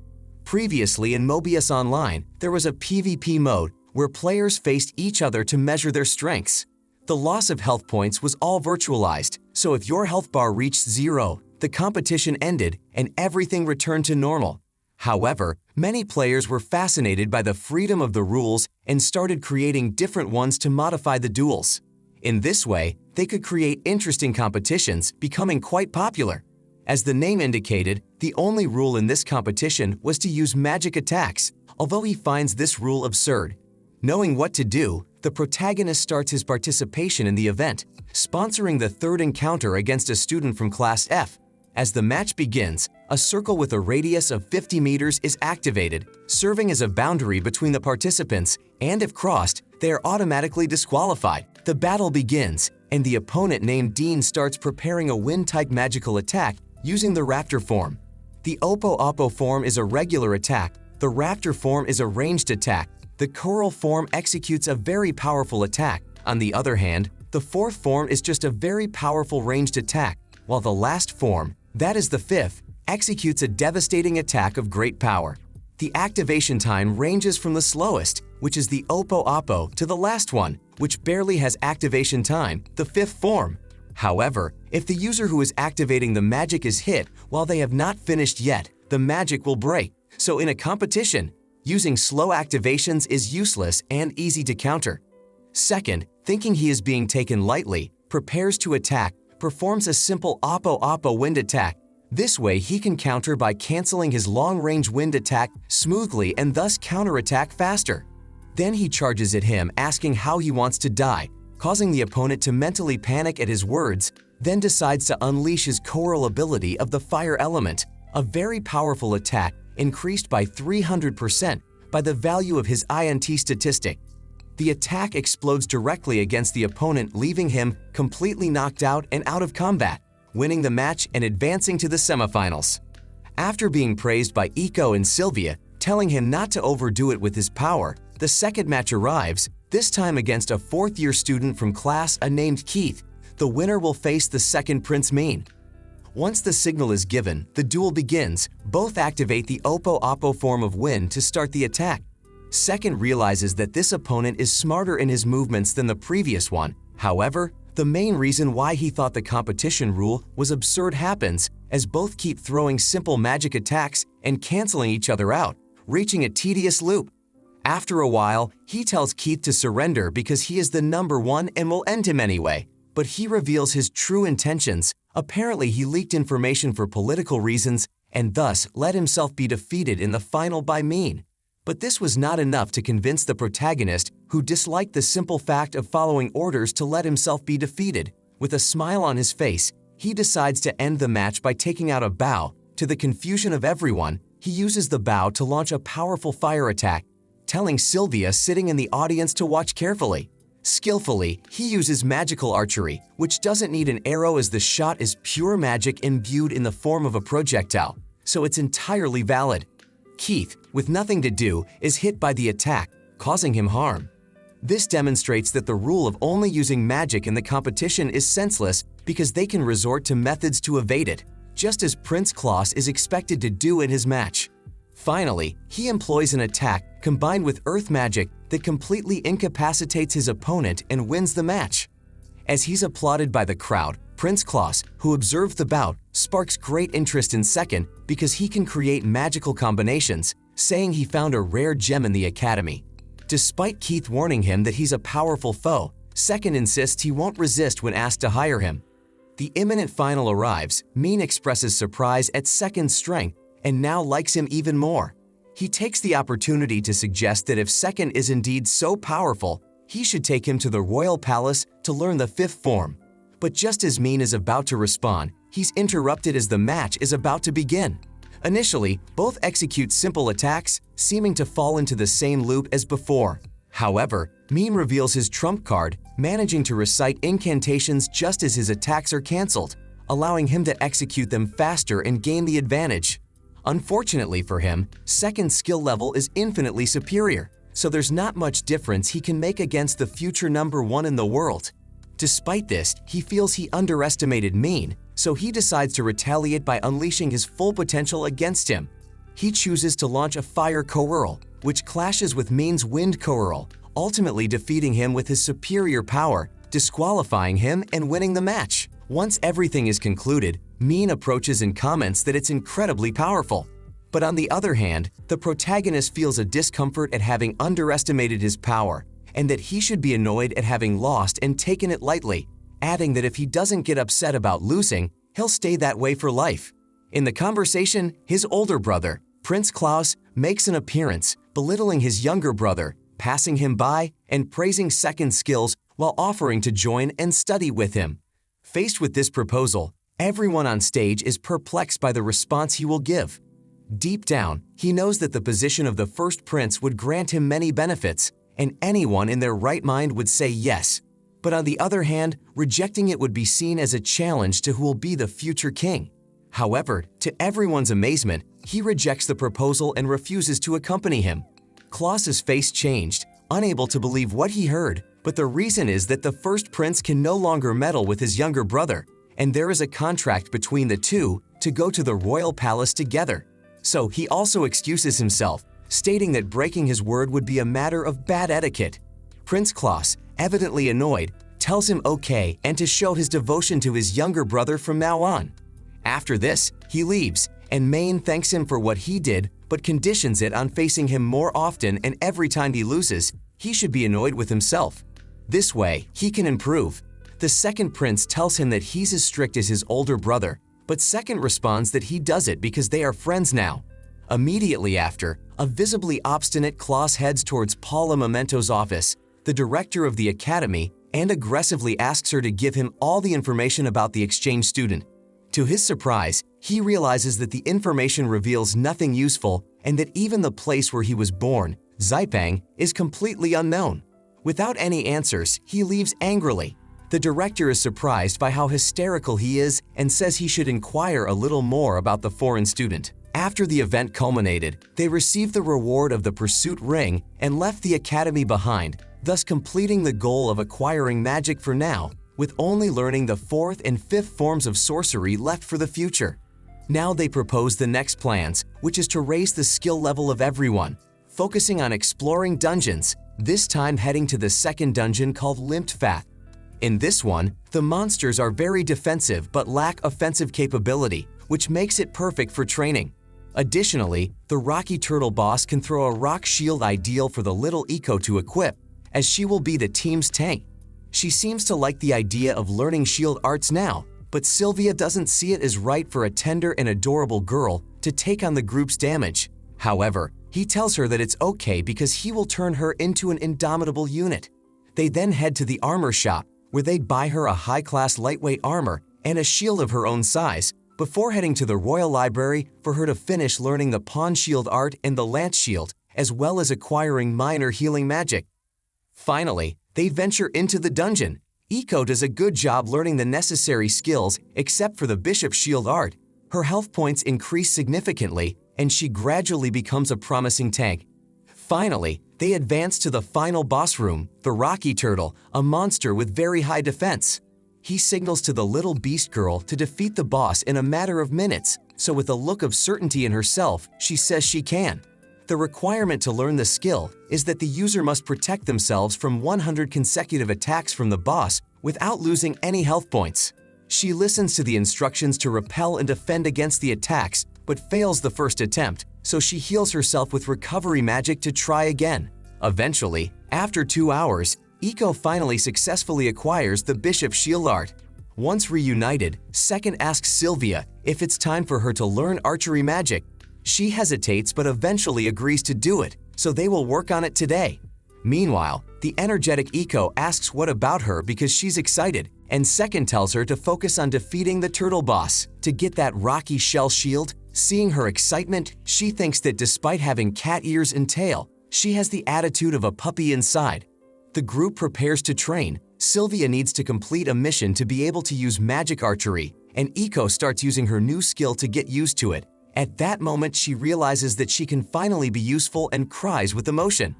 Previously in Mobius Online, there was a PvP mode where players faced each other to measure their strengths. The loss of health points was all virtualized, so if your health bar reached 0, the competition ended and everything returned to normal. However, many players were fascinated by the freedom of the rules and started creating different ones to modify the duels. In this way, they could create interesting competitions, becoming quite popular. As the name indicated, the only rule in this competition was to use magic attacks, although he finds this rule absurd. Knowing what to do, the protagonist starts his participation in the event, sponsoring the third encounter against a student from Class F. As the match begins, a circle with a radius of 50 meters is activated, serving as a boundary between the participants, and if crossed, they are automatically disqualified. The battle begins, and the opponent named Dean starts preparing a wind-type magical attack using the raptor form. The Oppo form is a regular attack, the raptor form is a ranged attack, the coral form executes a very powerful attack. On the other hand, the fourth form is just a very powerful ranged attack, while the last form, that is the fifth, executes a devastating attack of great power. The activation time ranges from the slowest, which is the Oppo, to the last one, which barely has activation time, the fifth form. However, if the user who is activating the magic is hit while they have not finished yet, the magic will break. So in a competition, using slow activations is useless and easy to counter. Second, thinking he is being taken lightly, prepares to attack, performs a simple Oppo wind attack. This way he can counter by canceling his long-range wind attack smoothly and thus counterattack faster. Then he charges at him asking how he wants to die, causing the opponent to mentally panic at his words, then decides to unleash his coral ability of the fire element, a very powerful attack increased by 300% by the value of his INT statistic. The attack explodes directly against the opponent, leaving him completely knocked out and out of combat, winning the match and advancing to the semifinals. After being praised by Iko and Sylvia, telling him not to overdo it with his power, the second match arrives, this time against a fourth-year student from Class A named Keith. The winner will face the second Prince Mean. Once the signal is given, the duel begins. Both activate the Oppo form of wind to start the attack. Second realizes that this opponent is smarter in his movements than the previous one. However, the main reason why he thought the competition rule was absurd happens, as both keep throwing simple magic attacks and canceling each other out, reaching a tedious loop. After a while, he tells Keith to surrender because he is the number one and will end him anyway. But he reveals his true intentions. Apparently, he leaked information for political reasons and thus let himself be defeated in the final by Mean. But this was not enough to convince the protagonist, who disliked the simple fact of following orders, to let himself be defeated. With a smile on his face, he decides to end the match by taking out a bow. To the confusion of everyone, he uses the bow to launch a powerful fire attack, telling Sylvia sitting in the audience to watch carefully. Skillfully, he uses magical archery, which doesn't need an arrow as the shot is pure magic imbued in the form of a projectile, so it's entirely valid. Keith, with nothing to do, is hit by the attack, causing him harm. This demonstrates that the rule of only using magic in the competition is senseless because they can resort to methods to evade it, just as Prince Klaus is expected to do in his match. Finally, he employs an attack combined with earth magic that completely incapacitates his opponent and wins the match. As he's applauded by the crowd, Prince Klaus, who observed the bout, sparks great interest in Second because he can create magical combinations, saying he found a rare gem in the academy. Despite Keith warning him that he's a powerful foe, Second insists he won't resist when asked to hire him. The imminent final arrives. Mean expresses surprise at Second's strength and now likes him even more. He takes the opportunity to suggest that if Second is indeed so powerful, he should take him to the royal palace to learn the fifth form. But just as Mean is about to respond, he's interrupted as the match is about to begin. Initially, both execute simple attacks, seeming to fall into the same loop as before. However, Mean reveals his trump card, managing to recite incantations just as his attacks are cancelled, allowing him to execute them faster and gain the advantage. Unfortunately for him, Second's skill level is infinitely superior, so there's not much difference he can make against the future number one in the world. Despite this, he feels he underestimated Min, so he decides to retaliate by unleashing his full potential against him. He chooses to launch a fire coeurl, which clashes with Min's wind coeurl, ultimately defeating him with his superior power, disqualifying him and winning the match. Once everything is concluded, Min approaches and comments that it's incredibly powerful. But on the other hand, the protagonist feels a discomfort at having underestimated his power, and that he should be annoyed at having lost and taken it lightly, adding that if he doesn't get upset about losing, he'll stay that way for life. In the conversation, his older brother, Prince Klaus, makes an appearance, belittling his younger brother, passing him by, and praising Second's skills while offering to join and study with him. Faced with this proposal, everyone on stage is perplexed by the response he will give. Deep down, he knows that the position of the first prince would grant him many benefits, and anyone in their right mind would say yes. But on the other hand, rejecting it would be seen as a challenge to who will be the future king. However, to everyone's amazement, he rejects the proposal and refuses to accompany him. Klaus's face changed, unable to believe what he heard, but the reason is that the first prince can no longer meddle with his younger brother, and there is a contract between the two to go to the royal palace together. So he also excuses himself, stating that breaking his word would be a matter of bad etiquette. Prince Klaus, evidently annoyed, tells him okay and to show his devotion to his younger brother from now on. After this, he leaves, and Min thanks him for what he did but conditions it on facing him more often, and every time he loses, he should be annoyed with himself. This way, he can improve. The second prince tells him that he's as strict as his older brother, but Second responds that he does it because they are friends now. Immediately after, a visibly obstinate Klaus heads towards Paula Memento's office, the director of the academy, and aggressively asks her to give him all the information about the exchange student. To his surprise, he realizes that the information reveals nothing useful and that even the place where he was born, Xipang, is completely unknown. Without any answers, he leaves angrily. The director is surprised by how hysterical he is and says he should inquire a little more about the foreign student. After the event culminated, they received the reward of the pursuit ring and left the academy behind, thus completing the goal of acquiring magic for now, with only learning the fourth and fifth forms of sorcery left for the future. Now they propose the next plans, which is to raise the skill level of everyone, focusing on exploring dungeons, this time heading to the second dungeon called Limptfath. In this one, the monsters are very defensive but lack offensive capability, which makes it perfect for training. Additionally, the Rocky Turtle boss can throw a rock shield ideal for the little Eco to equip, as she will be the team's tank. She seems to like the idea of learning shield arts now, but Sylvia doesn't see it as right for a tender and adorable girl to take on the group's damage. However, he tells her that it's okay because he will turn her into an indomitable unit. They then head to the armor shop, where they buy her a high-class lightweight armor and a shield of her own size, before heading to the Royal Library for her to finish learning the pawn shield art and the lance shield, as well as acquiring minor healing magic. Finally, they venture into the dungeon. Eco does a good job learning the necessary skills except for the bishop shield art. Her health points increase significantly, and she gradually becomes a promising tank. Finally, they advance to the final boss room, the Rocky Turtle, a monster with very high defense. He signals to the little beast girl to defeat the boss in a matter of minutes, so with a look of certainty in herself, she says she can. The requirement to learn the skill is that the user must protect themselves from 100 consecutive attacks from the boss without losing any health points. She listens to the instructions to repel and defend against the attacks, but fails the first attempt, so she heals herself with recovery magic to try again. Eventually, after 2 hours, Eco finally successfully acquires the Bishop Shield art. Once reunited, Second asks Sylvia if it's time for her to learn archery magic. She hesitates but eventually agrees to do it, so they will work on it today. Meanwhile, the energetic Eco asks what about her because she's excited, and Second tells her to focus on defeating the turtle boss to get that rocky shell shield. Seeing her excitement, she thinks that despite having cat ears and tail, she has the attitude of a puppy inside. The group prepares to train. Sylvia needs to complete a mission to be able to use magic archery, and Eco starts using her new skill to get used to it. At that moment, she realizes that she can finally be useful and cries with emotion.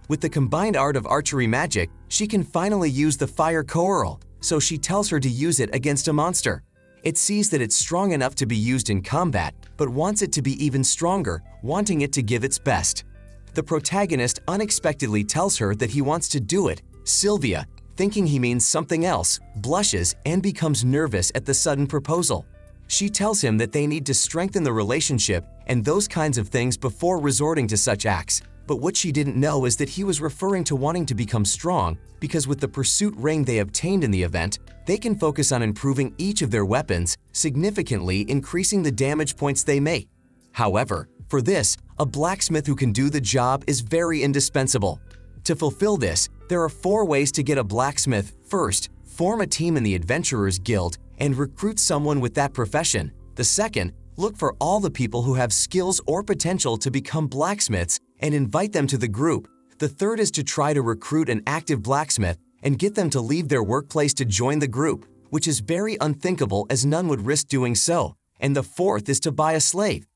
With the combined art of archery magic, she can finally use the fire coeurl, so she tells her to use it against a monster. It sees that it's strong enough to be used in combat, but wants it to be even stronger, wanting it to give its best. The protagonist unexpectedly tells her that he wants to do it. Sylvia, thinking he means something else, blushes and becomes nervous at the sudden proposal. She tells him that they need to strengthen the relationship and those kinds of things before resorting to such acts. But what she didn't know is that he was referring to wanting to become strong, because with the pursuit ring they obtained in the event, they can focus on improving each of their weapons, significantly increasing the damage points they make. However, for this, a blacksmith who can do the job is very indispensable. To fulfill this, there are 4 ways to get a blacksmith. First, form a team in the Adventurers Guild and recruit someone with that profession. The second, look for all the people who have skills or potential to become blacksmiths and invite them to the group. The third is to try to recruit an active blacksmith and get them to leave their workplace to join the group, which is very unthinkable as none would risk doing so. And the fourth is to buy a slave.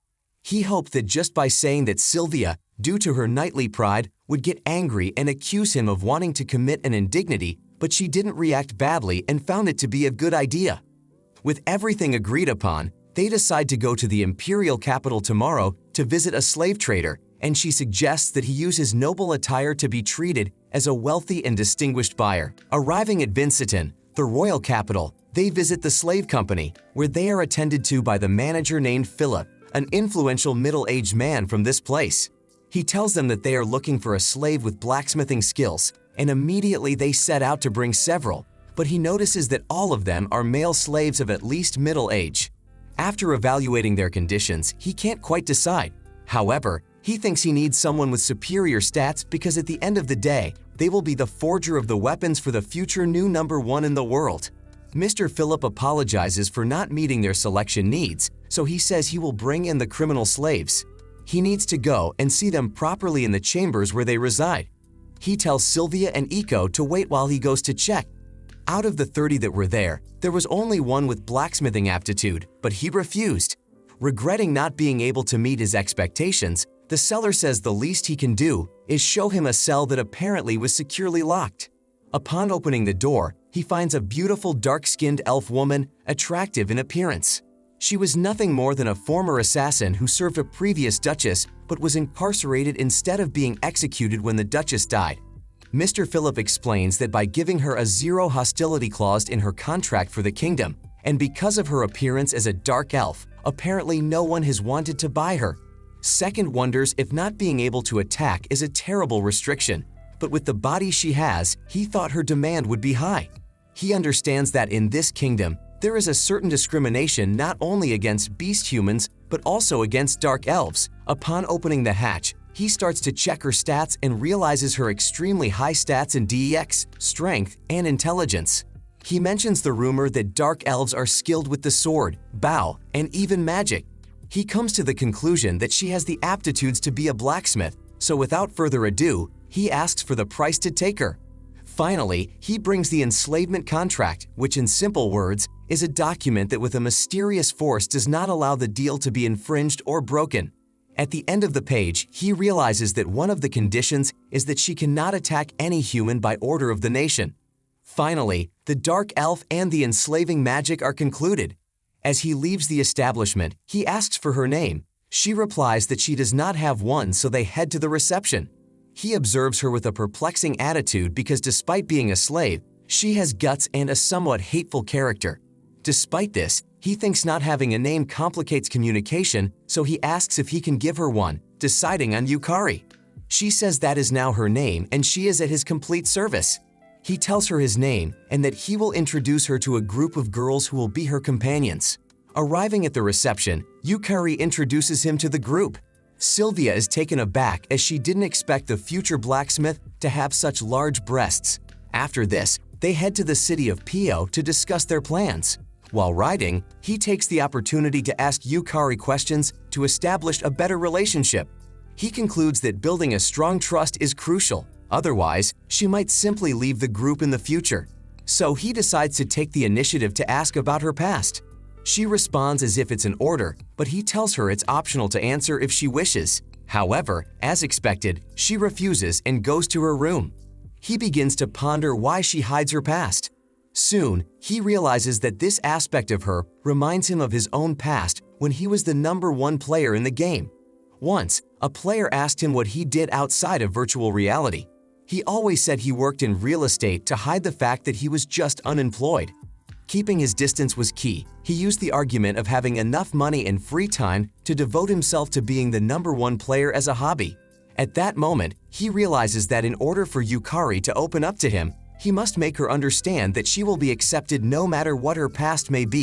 He hoped that just by saying that Sylvia, due to her knightly pride, would get angry and accuse him of wanting to commit an indignity, but she didn't react badly and found it to be a good idea. With everything agreed upon, they decide to go to the imperial capital tomorrow to visit a slave trader, and she suggests that he use his noble attire to be treated as a wealthy and distinguished buyer. Arriving at Vinciton, the royal capital, they visit the slave company, where they are attended to by the manager named Philip, an influential middle-aged man from this place. He tells them that they are looking for a slave with blacksmithing skills, and immediately they set out to bring several, but he notices that all of them are male slaves of at least middle age. After evaluating their conditions, he can't quite decide. However, he thinks he needs someone with superior stats because at the end of the day, they will be the forger of the weapons for the future new #1 in the world. Mr. Philip apologizes for not meeting their selection needs, so he says he will bring in the criminal slaves. He needs to go and see them properly in the chambers where they reside. He tells Sylvia and Iko to wait while he goes to check. Out of the 30 that were there was only one with blacksmithing aptitude, but he refused. Regretting not being able to meet his expectations, the seller says the least he can do is show him a cell that apparently was securely locked. Upon opening the door, he finds a beautiful dark-skinned elf woman, attractive in appearance. She was nothing more than a former assassin who served a previous duchess but was incarcerated instead of being executed when the duchess died. Mr. Philip explains that by giving her a zero hostility clause in her contract for the kingdom, and because of her appearance as a dark elf, apparently no one has wanted to buy her. Second wonders if not being able to attack is a terrible restriction, but with the body she has, he thought her demand would be high. He understands that in this kingdom, there is a certain discrimination not only against beast humans, but also against dark elves. Upon opening the hatch, he starts to check her stats and realizes her extremely high stats in DEX, strength, and intelligence. He mentions the rumor that dark elves are skilled with the sword, bow, and even magic. He comes to the conclusion that she has the aptitudes to be a blacksmith, so without further ado, he asks for the price to take her. Finally, he brings the enslavement contract, which in simple words, is a document that with a mysterious force does not allow the deal to be infringed or broken. At the end of the page, he realizes that one of the conditions is that she cannot attack any human by order of the nation. Finally, the dark elf and the enslaving magic are concluded. As he leaves the establishment, he asks for her name. She replies that she does not have one, so they head to the reception. He observes her with a perplexing attitude because despite being a slave, she has guts and a somewhat hateful character. Despite this, he thinks not having a name complicates communication, so he asks if he can give her one, deciding on Yukari. She says that is now her name and she is at his complete service. He tells her his name and that he will introduce her to a group of girls who will be her companions. Arriving at the reception, Yukari introduces him to the group. Sylvia is taken aback as she didn't expect the future blacksmith to have such large breasts. After this, they head to the city of Pio to discuss their plans. While riding, he takes the opportunity to ask Yukari questions to establish a better relationship. He concludes that building a strong trust is crucial. Otherwise, she might simply leave the group in the future. So he decides to take the initiative to ask about her past. She responds as if it's an order, but he tells her it's optional to answer if she wishes. However, as expected, she refuses and goes to her room. He begins to ponder why she hides her past. Soon, he realizes that this aspect of her reminds him of his own past when he was the #1 player in the game. Once, a player asked him what he did outside of virtual reality. He always said he worked in real estate to hide the fact that he was just unemployed. Keeping his distance was key. He used the argument of having enough money and free time to devote himself to being the #1 player as a hobby. At that moment, he realizes that in order for Yukari to open up to him, he must make her understand that she will be accepted no matter what her past may be.